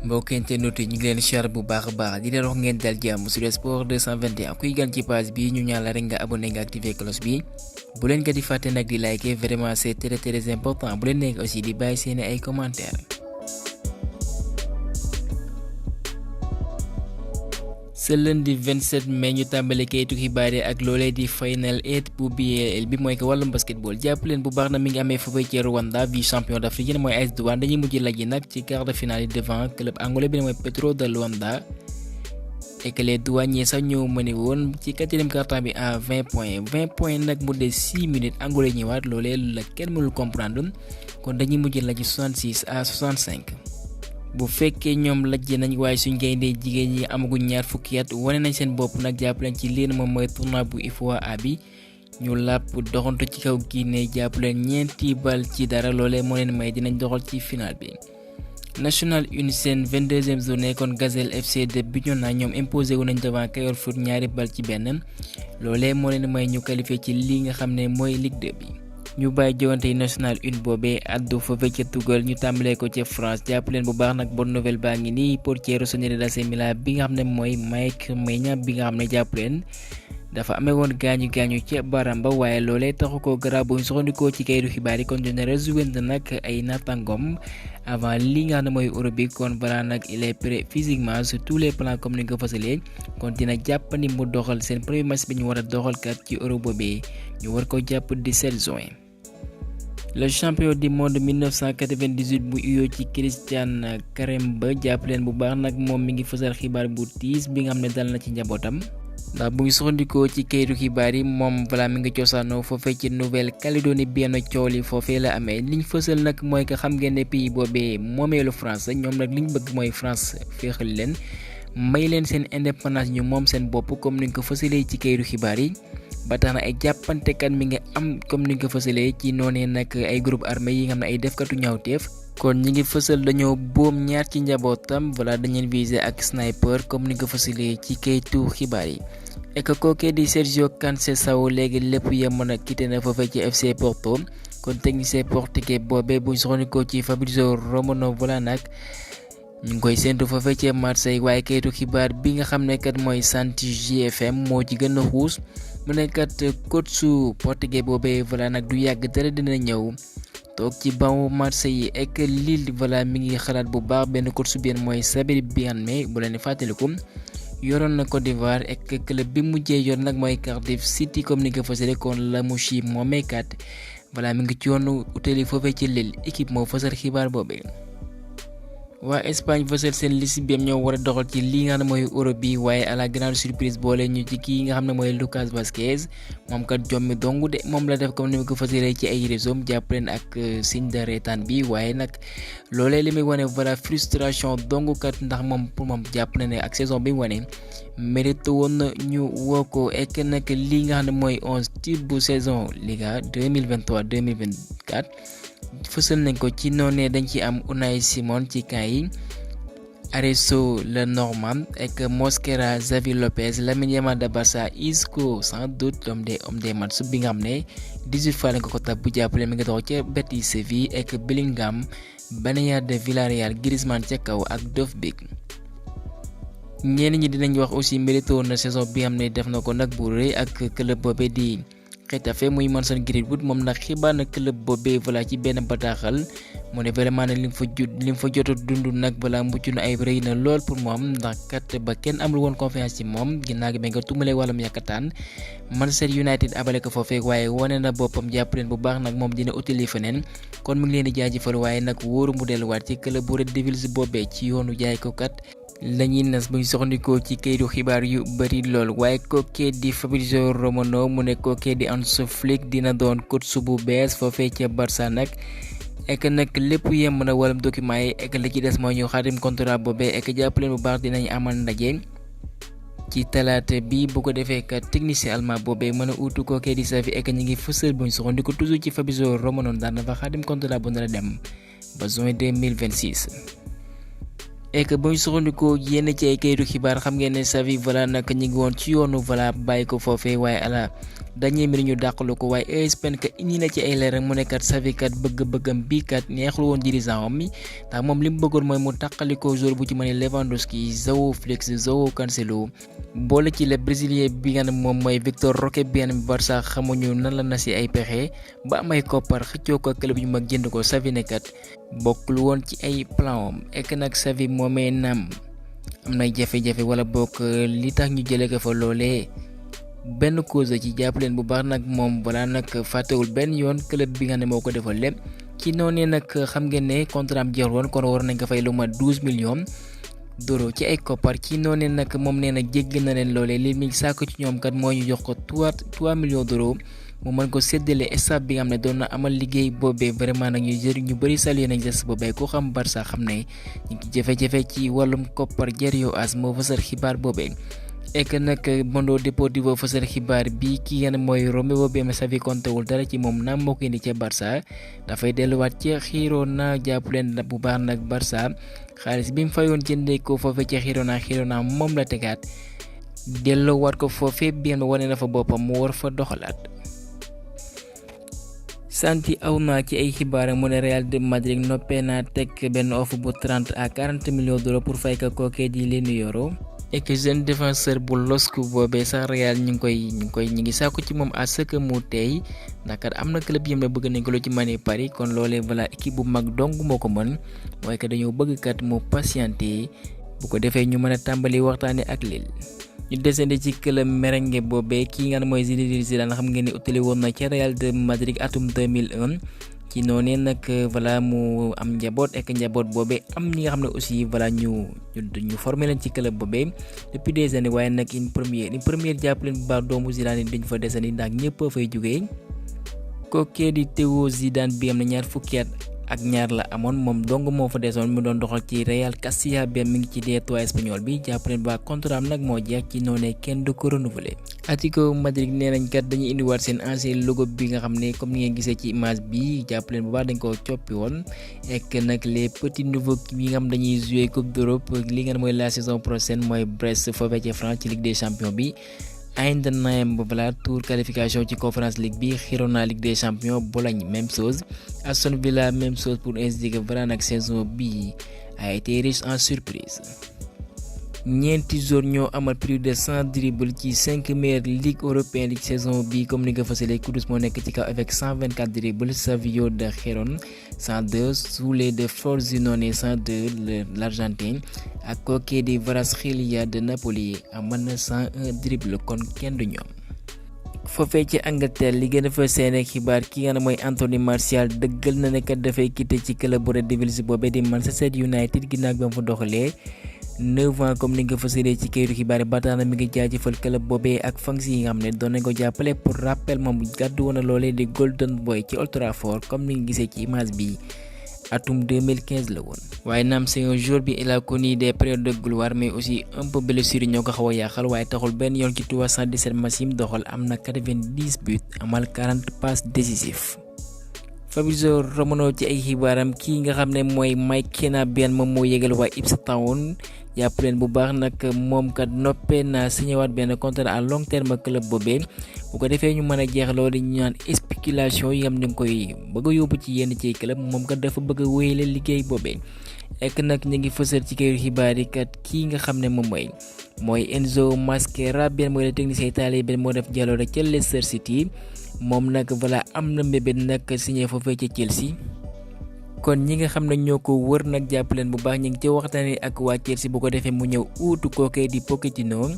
mbokk internet yi ñu ngi leen siyaar bu baax a baax di leen wax ngeen dal jàmm sur Sport 221 kuy gan ci page bi ñu ñaan la rek nga abonné nga activer cloche bi bu leen ko di fàtte nag di liker vraiment c'est très important bu leen nekk aussi di bàyyi seeni ay commentaires. ce lundi 27 mai ñu tàmbale kayitu xibaar yi ak loolee di final 8 bu BAL bi mooy ko wàllum basketball jàpp leen bu baax na mi ngi amee foofee ci Rwanda vice champion d'Afrique mooy AS Douanes dañuy mujj lajji nag ci quart de finale yi devant club angolais bi ne mooy Petro de Luanda et que les douaniers sax ñoo mëne woon ci quatrième quart-temps bi à 20 points nag mu des 6 minutes angolais ñëwaat loolee la kenn mënul comprendre kon dañuy mujj lajji 66-65. bu fekkee ñoom lajj nañ waaye suñ gayndee jigéen ñi amaguñ ñaar fukki at wane nañ seen bopp nag jàppaleen ci lii moom mooy tournoi bu IFOA A bi ñu làpp doxantu ci kaw Guinée jàppaleen 4 ci dara loolee moo leen may dinañ doxal ci final bi. National une seen 22e journée kon Gazelle FC de Bignona ñoom imposé wu nañ devant Kayor Foot 2 bal ci benn loolee moo leen may ñu qualifié ci lii nga xam ne mooy Ligue 2 bi. ñu bàyyi jogante national une boobee addu fa ca tugal ñu tàmbalee ko ca France jàpp leen bu baax nag bonne nouvelle baa ngi nii portier Rossoneri d'AC Milan bi nga xam ne mooy Mike Maignan bi nga xam ne jàpp leen dafa amee woon gaañu ca baram ba waaye loolee taxu ko garab bu ñu soxandikoo ci kayitu xibaar yi kon dina rejoindre nag ay nattangom avant li nga xam ne mooy Euro bi kon balaa nag il est prêt physiquement sur tous les plans comme ni nga ko fasalee kon dina jàppandi mu doxal seen premier match bi ñu war a doxal kat ci Euro boobee ñu war ko jàpp 17 juin. le champion du monde 1998 bu uyoo ci Christian Karemba jàpp leen bu baax nag moom mi ngi fësal xibaar bu tiis bi nga xam ne dal na ci njabootam ndax bu ngi soxandikoo ci kayitu xibaar yi moom balaa mi ngi cosaanoo foofee ci Nouvelle-Calédonie benn coow li foofee la amee liñ fësal nag mooy que xam ngeen ne pays boobee moomeelu France ñoom nag liñ bëgg mooy France féexal leen may leen seen indépendance ñu moom seen bopp comme ni nga ko fësalee ci kayitu xibaar yi. ba tax na ay jàppantekat mi ngi am comme ni nga ko fësalee ci noonee nag ay groupe armé yi nga xam ne ay defkatu ñaawteef kon ñi ngi fësal dañoo boom ñaar ci njabootam voilà dañu leen visé ak sniper comme ni nga ko fësalee ci kayitu xibaar yi. et que kookee di Sergio Conceição léegi lépp yem na quitté na foofee ci FC Porto kon technicien portugais boobee buñ soxandikoo ci Fabrizio Romano voilà nag ñu ngi koy séntu foofee ci Marseille waaye kayitu xibaar bi nga xam ne kat mooy Santi GFM moo ci gën a xuus. mu nekkat coach su portugais boobee voilà nag du yàgg dara dina ñëw toog ci banc Marseille yi ek Lille voilà mi ngi xalaat bu baax benn coach su bien mooy Sabri Bianme bu leen di fàttaliku yoroon na Côte d'Ivoire ek club bi mujjee yor nag mooy Cardiff City comme ni nga ko fësale kon la mu chi moomee kat voilà mi ngi ci yoonu utali foofee ci Lille équipe moo fësal xibaar boobee. waa Espagne fësal seen liste bi ñoo war a doxal ci lii nga xam ne mooy Euro bi waaye à la grande surprise boole ñu ci kii nga xam ne mooy Lucas Vazquez moom kat jommi dong de moom la def comme ni ma ko fësalee ci ay réseau jàpp leen ak signe de reetaan bi waaye nag loolee li muy wane voilà frustration dong kat ndax moom pour moom jàpp na ne ak saison bi mu wane mérite woon na ñu woo ko ek nag lii nga xam ne mooy 11 titres bu saison Liga 2023-2024. fësal nañ ko ci noonee dañ ci am Unai Simon ci camp yi Areso le Normand ak Mosquera Xavi Lopez Lamine Yamal de Barça Isco sans doute homme des matchs bi nga xam ne 18 fois lañ ko tab bu jàppale mi ngi dox ca Betis Séville ak Bellingham Banaya de Villarreal Griezmann ca kaw ak Dovbyk ñenn ñi dinañ wax aussi mérité woon na saison bi xam ne def na ko nag bu rëy ak club boobee di Getafe muy Mason Greenwood moom nag xibaar na club boobee voilà ci benn bataaxal mu ne vraiment ne li mu fa jot a dund nag balaa mucc na ay rëy na lool pour moom ndax kat ba kenn amul woon confiance ci moom ginnaaw gi ba nga tumalee wàllum yàkkataan Manchester United abale ko foofee waaye wane na boppam jàpp leen bu baax nag moom dina utili feneen kon mu ngi leen di jaajëfal waaye nag wóoru mu delluwaat ci club bu Red Devils boobee ci yoonu jaay ko kat. lañuy nas buñ soxandikoo ci kayitu xibaar yu bari lool waaye kookee di Fabrizio Romano mu ne kookee di Hansi Flick dina doon coach bu bees foofee ca Barça nag ek nag lépp yem na wàllum document yi ek li ci des mooy ñu xaatim contrat boobee ek jàppaleen bu baax dinañ amal ndaje ci talaata bi bu ko defee kat technicien allemand boobee mën a uutu kookee di Xavi ek ñi ngi fësal buñ soxandikoo toujours ci Fabrizio Romano daan na fa xaatim contrat bu nar a dem ba juin 2026. et que bu ñu soxandikoo yenn ci ay kayitu xibaar xam ngeen ne Xavi voilà nag ñu ngi woon ci yoonu voilà bàyyi ko foofee waaye à la dañuy mbir ñu dàqalu ko waaye ESPN kat indi na ci ay leeral mu nekkat Xavi kat bëgg-bëggam bii kat neexul woon dirigeant am mi ndax moom li mu bëggoon mooy mu tàqalikoo joueur bu ci mën a Lewandowski João Félix João Cancelo boole ci le brésilien bi nga ne moom mooy Victor Roque bi nga ne Barça xamuñu nan la na si ay pexe ba am ay koppar xëccoo ko club yu mag jënd ko Xavi ne kat bokkul woon ci ay plan am ek nag Xavi moomee naam am nay jafe-jafe wala bokk li tax ñu jëlee ko fa loolee benn cause ci jàpp leen bu baax nag moom balaa nag fàttewul benn yoon club bi nga ne moo ko defal lépp ci noonu nag xam ngeen ne contrat am jeex woon kon war nañ ko fay lu ma 12 millions d'euros ci ay koppar ci noonu nag moom nee na jégg na leen loolee li muy sàkk ci ñoom kat moo ñu jox ko 3 millions d'euros mu mën ko séddale staff bi nga xam ne doon na amal liggéey boobee vraiment nag ñu bëri salué nañ geste boobee ku xam Barça xam ne ñu ngi jafe-jafe ci wàllum koppar Diario AS moo fësal xibaar boobee. ek nag Mundo Deportivo fësal xibaar bi ki ngeen mooy Romeo bi Xavi kontewul dara ci moom naam moo ko indi ca Barça dafay delluwaat ci Girona jàpp leen bu baax nag Barça xaalis bi mu fayoon jëndee ko foofee ca Girona moom la tegaat delloowaat ko foofee bi nga wane na fa boppam mu war fa doxalaat. Santi aw naa ci ay xibaar mu ne Real de Madrid noppee naa teg benn offre bu 30 à 40 millions d'euros pour fay ko kookee di leen euro. et que jeune défenseur bu LOSC boobee sax Real ñu ngi sàkku ci moom à ce que mu tey ndax kat am na club yëm la bëgg nañ ko lu ci mane Paris kon loolee voilà équipe bu mag dong moo ko mën mooy que dañoo bëgg kat mu patienté bu ko defee ñu mën a tàmbali waxtaane ak Lille. ñu desandi ci club merengue boobee kii nga xam mooy Zinedine Zidane xam ngeen ni utali woon na ca Real de Madrid atum 2001. ci noonu nag voilà mu am njaboot ak njaboot boobee am ñi nga xam ne aussi voilà ñu formé leen ci club boobee depuis des années waaye nag une première jàpp leen bu baax doomu Zidane yi dañ fa desandi ndax ñëpp a fay jugee kookee di Théo Zidane bi am na ñaar fukki at ak ñaar la amoon moom dong moo fa desoon mu doon doxal ci Real Castilla bi mi ngi ci D3 espagnol bi jàpp leen ba contrat am nag moo jeex ci noonee kenn du ko renouveler. Atlético Madrid nee nañ kat dañuy indiwaat seen ancien logo bi nga xam ne comme ni ngeen gisee ci image bi jàpp leen bu baax dañ ko coppi woon ek nag les petits nouveaux yi nga xam dañuy jouer Coupe d'Europe li nga mooy la saison prochaine mooy Brest foofee ci France ci Ligue des Champions bi. Heidenheim voilà tour qualification ci Conference League bi Girona Ligue des Champions Bologne même chose Aston Villa même chose pour ainsi que voilà nag saison bi a été riche en surprise. ñeenti joueurs ñoo amal plus de 100 dribbles ci 5 meilleures ligues européennes ci saison bi comme ni nga fësalee Kudus moo nekk ci kaw avec 124 dribbles Savio de Gérone 102 Soulé de Frosinone 102 l'Argentin ak kookee di Kvaratskhelia de Napoli amal na 101 dribbles kon kenn du ñoom. foofee ci Angleterre li gën a fa seen xibaar ki nga ne mooy Anthony Martial dëggal na ne kat dafay quitté ci club bu Red Devils boobee di Manchester United ginnaaw bi mu fa doxalee 9 ans comme ni nga fësalee ci kayitu xibaar yi ba tax na mi ngi jaajëfal club boobee ak fans yi nga xam ne doon nañ ko jàppale pour rappel moom gàddu woon na loolee di Golden Boy ci Old Trafford comme ni nga gisee ci image bi atum 2015 la woon. waaye naam c'est un jour bi il a connu des périodes de gloire mais aussi un peu blessure yi ñoo ko xaw a yàqal waaye taxul benn yoon ci 317 matchs yi mu doxal am na 90 buts amal 40 passes décisives. Fabrizio Romano ci ay xibaaram kii nga xam ne mooy Mike Kenabian moom moo yégal waa Ipswich Town jàpp leen bu baax nag moom kat noppee na signéwaat benn contrat à long terme club boobee bu ko defee ñu mën a jeex loolu ñu naan spéculation yi am ñu ngi koy bëgg a yóbbu ci yenn ci club moom kat dafa bëgg a wéyale liggéey boobee ek nag ñu ngi fësal ci kayu xibaar yi kat kii nga xam ne moom mooy Enzo Mascherano benn mooy le technicien italien benn moo def jaloore ca Leicester City moom nag voilà am na mbébét nag signé foofee ca Chelsea. kon ñi nga xam ne ñoo ko wër nag jàpp leen bu baax ñu ngi ca waxtaanee ak waa Chelsea bu ko defee mu ñëw uutu kookee di Pochettino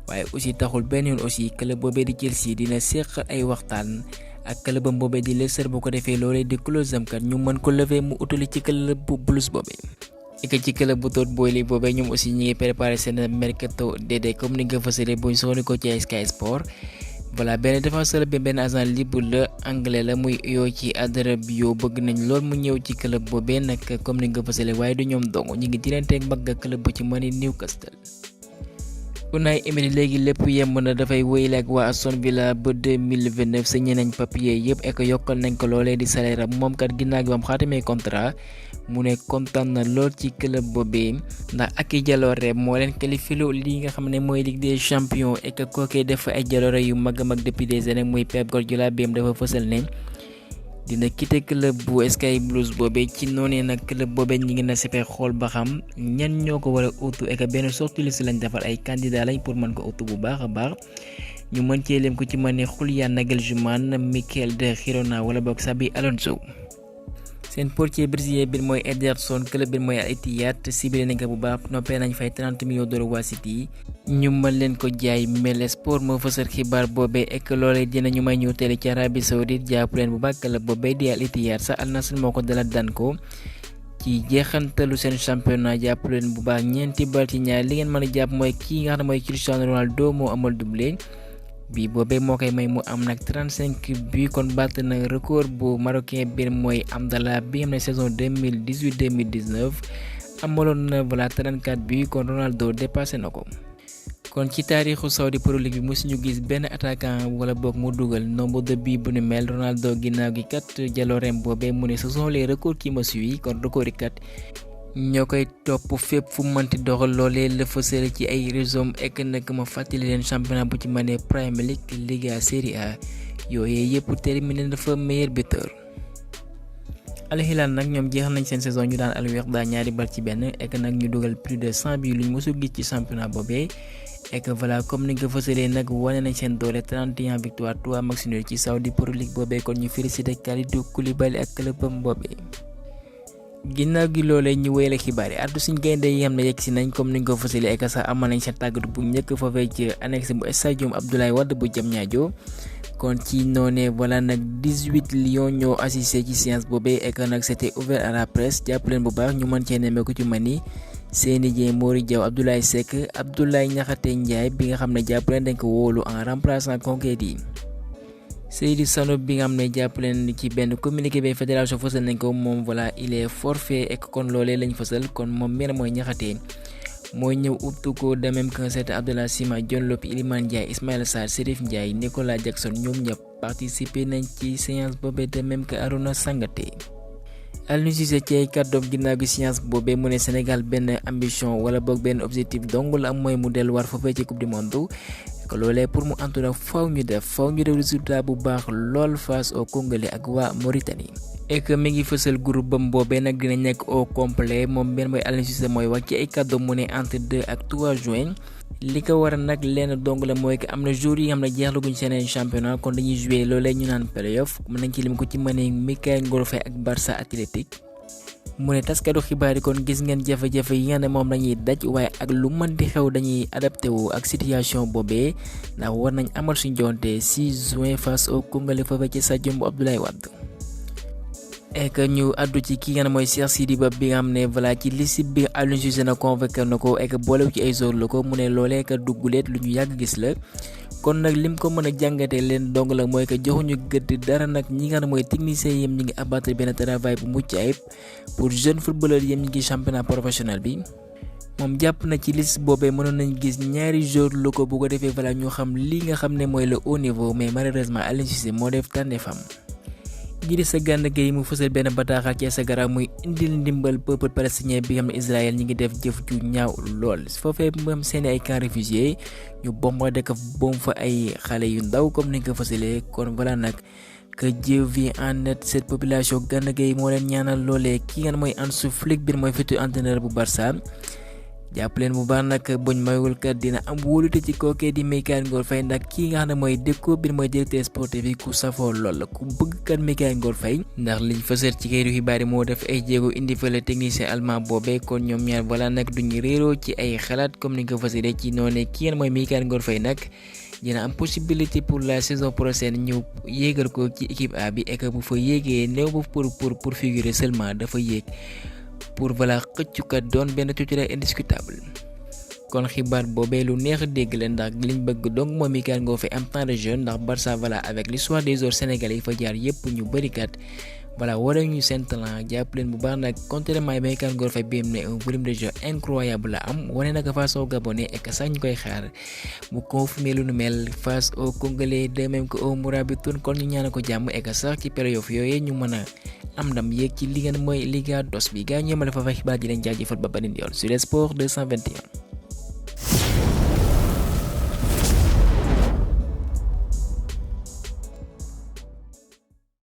waaye aussi taxul benn yoon aussi club boobee di Chelsea dina seq ay waxtaan ak clubam boobee di Leicester bu ko defee loolee di clause am kat ñu mën ko lever mu utali ci club bu Blues boobee. et que ci club bu Todd Boehly boobee ñoom aussi ñi ngi préparé seen mercato d'été comme ni nga fësalee buñ soxla ko ci Sky Sport. voilà benn défenseur bi benn agent libre la anglais la muy yoo ci Adarabioyo bëgg nañ lool mu ñëw ci club boobee nag comme ni nga fësale waaye du ñoom dong ñu ngi diranteeg mbagg club bu ci mën Newcastle. Unai Emery léegi lépp yemb na dafay wéyale ak waa Aston Villa ba 2029 signé nañ papier yëpp ek yokkal nañ ko loolee di salaire am moom kat ginnaaw gi bam xaatimee contrat mu ne kontaan na lool ci club boobee ndax ak i jaloore moo leen qualifié li nga xam ne mooy Ligue des Champions ek kookee def ay jaloore yu mag a mag depuis des années muy Pep Guardiola bi dafa fësal ne dina quitté club bu Sky Blues boobee ci noonee nag club boobee ñi ngi na sepe xool ba xam ñan ñoo ko war a utu ek benn sorte liste lañ defar ay candidat lañ pour mën ko utu bu baax a baax ñu mën cee lim ko ci mën ne Julian Nagelsmann, Mikel de Girona wala boog Xabi Alonso. seen portier brésilien bi mooy Ederson club bi mooy Al Ittihad ciblé nañ ko bu baax noppee nañ fay 30 millions d'euros waa City ñu mën leen ko jaay mais sport moo fësal xibaar boobee ek loolee dinañu may ñu teel ci Arabie Saoudite jàpp leen bu baax club boobee di Al Ittihad sax Al Nassr moo ko dala daan ko ci jeexantalu seen championnat jàpp leen bu baax ñeenti bal ci ñaar li ngeen mën a jàpp mooy kii nga xam ne mooy Cristiano Ronaldo moo amal doublé bi boobee moo koy may mu am nag 35 buts kon batt na record bu marocain bi mooy Amdallah bi am na saison 2018-2019 amaloon na 34 buts kon Ronaldo dépassé na ko. kon ci taarixu Saudi Pro League bi mosuñu gis benn attaquant wala boog mu dugal nombre de buts bu ni mel Ronaldo ginnaaw gi kat jaloorem boobee mu ne ce sont les records qui me suivent kon record yi kat ñoo koy topp fépp fu mënti doxal loolee la fësal ci ay réseau ek nag ma fàttali leen championnat bu ci mënee Premier League Liga Serie A yooyee yëpp terminé dafa meilleur buteur. Al Hilal nag ñoom jeexal nañ seen saison ñu daan Al Wihda ñaari bal ci benn ek nag ñu dugal plus de 100 buts luñ mosul gis ci championnat boobee ek voilà comme ni nga ko fësalee nag wane nañ seen doole 31 victoire 3 match nul ci Saudi Pro League boobee kon ñu félicité Kalidou Koulibaly ak clubam boobee. ginnaaw gi loolee ñu wéyale xibaar yi addu suñ gaynde yi xam ne yegg si nañ comme ni nga ko fësalee ak sax amal nañ seen tàggatu bu njëkk foofee ci annexe bu stadium Abdoulaye Wade bu Diamniadio kon ci noonee voilà nag 18 lions ñoo assisté ci séance boobee ek nag c'était ouvert à la presse jàpp leen bu baax ñu mën cee nemmeeku ci mani Seny Dieng, Mori Diaw, Abdoulaye Seck, Abdoulaye Niakhate Ndiaye bi nga xam ne jàpp leen dañ ko wóolu en remplaçant conquête yi Seydou Sano bi nga xam ne jàpp leen ci benn communiqué bi fédération fësal nañ ko moom voilà il est forfait ek kon loolee lañ fësal kon moom mel mooy Niakhate mooy ñëw ubtu ko de même que c'est Abdallah Sima, John Lopy, Iliman Ndiaye, Ismaïla Sarr, Serif Ndiaye, Nicolas Jackson ñoom ñëpp participer nañ ci séance boobee de même que Arouna Sangaté. Aliou Cissé ci ay kàddoom ginnaaw gi séance boobee mu ne Sénégal benn ambition wala boog benn objectif dong la am mooy mu delluwaat foofee ci coupe du monde que loolee pour mu antu nag faw ñu def résultat bu baax lool face au Congolais ak waa Mauritanie. et que mi ngi fësal groupe bam boobee nag dina nekk au complet moom benn mooy Aliou Cissé mooy wax ci ay kàddoom mu ne entre 2 ak 3 juin li ko waral nag lenn dong la mooy que am na jours yi nga xam ne jeexlaguñ seen championnat kon dañuy jouer loolee ñu naan playoff mën nañ ci lim ko ci mënee Mikayil Ngor Faye ak Barça Athletic. mu ne taskatu xibaar yi kon gis ngeen jafe-jafe yi nga ne moom lañuy daj waaye ak lu mën di xew dañuy adapté wu ak situation boobee ndax war nañ amal suñ jonte 6 juin face au Congolais foofee ci stadium bu Abdoulaye Wade. et que ñu addu ci ki nga ne mooy Cheikh Sidi Ba bi nga xam ne voilà ci liste bi Aliou Cissé na convoqué na ko et que boolewu ci ay joueurs la ko mu ne loolee ka dugguleet lu ñu yàgg gis la kon nag lim ko mën a jàngatee leen dong la mooy que joxuñu gëdd dara nag ñi nga xam ne mooy techniciens yem ñi ngi abattre benn travail bu mucc ayib pour jeune footballeur yem ñi ngi championnat professionnel bi moom jàpp na ci liste boobee mënoon nañ gis ñaari joueurs locaux bu ko defee voilà ñu xam li nga xam ne mooy le haut niveau mais malheureusement Aliou Cissé moo def tànneefam. Idrissa Gana Gueye mu fësal benn bataaxal ci Instagram muy indil ndimbal peuple palestinien bi nga xam ne Israël ñi ngi def jëf ju ñaaw lool foofee moom seeni ay camps réfugiés ñu bombardé ko boom fa ay xale yu ndaw comme ni nga ko fësalee kon voilà nag que Dieu vit en aide cette population. Gana Gueye moo leen ñaanal loolee ki nga mooy Hansi Flick bi mooy futur entraîneur bu Barça jàpp leen bu baax nag buñ mayul kat dina am wóolute ci kookee di Mikayil Ngor Faye ndax kii nga xam ne mooy Deco bi mooy directeur sportif bi ku safoo lool la ku bëgg kat Mikayil Ngor Faye ndax liñ fësal ci kayitu xibaar yi moo def ay jéego indi fële technicien allemand boobee kon ñoom ñaar voilà nag duñu réeroo ci ay xalaat comme ni nga ko fësalee ci noonu kii nga mooy Mikayil Ngor Faye nag dina am possibilité pour la saison prochaine ñëw yéegal ko ci équipe A bi et que bu fa yéegee néew ba pour figurer seulement dafa yéeg pour voilà xëccukat doon benn titulaire indiscutable kon xibaar boobee lu neex a dégg la ndax liñ bëgg donc moom Mikayil Ngor Faye am temps de jeu ndax Barça voilà avec l'histoire des joueurs sénégalais yi fa jaar yépp ñu bëri kat voilà wane ñu seen talent jàpp leen bu baax nag contrairement Bekane Ngor Faye bi ne un volume de jeu incroyable la am wane nag face au Gabonais et que sax ñu koy xaar mu confirmer lu nu mel face au Congolais de même que au Mourabitoun kon ñu ñaanal ko jàmm et que sax ci playoff yooyu ñu mën a am ndam yéeg ci li ngeen mooy Liga dos bi gaa ñu yemale fa fa xibaar ji leen jaajëfal ba beneen yoon sur les sports 221.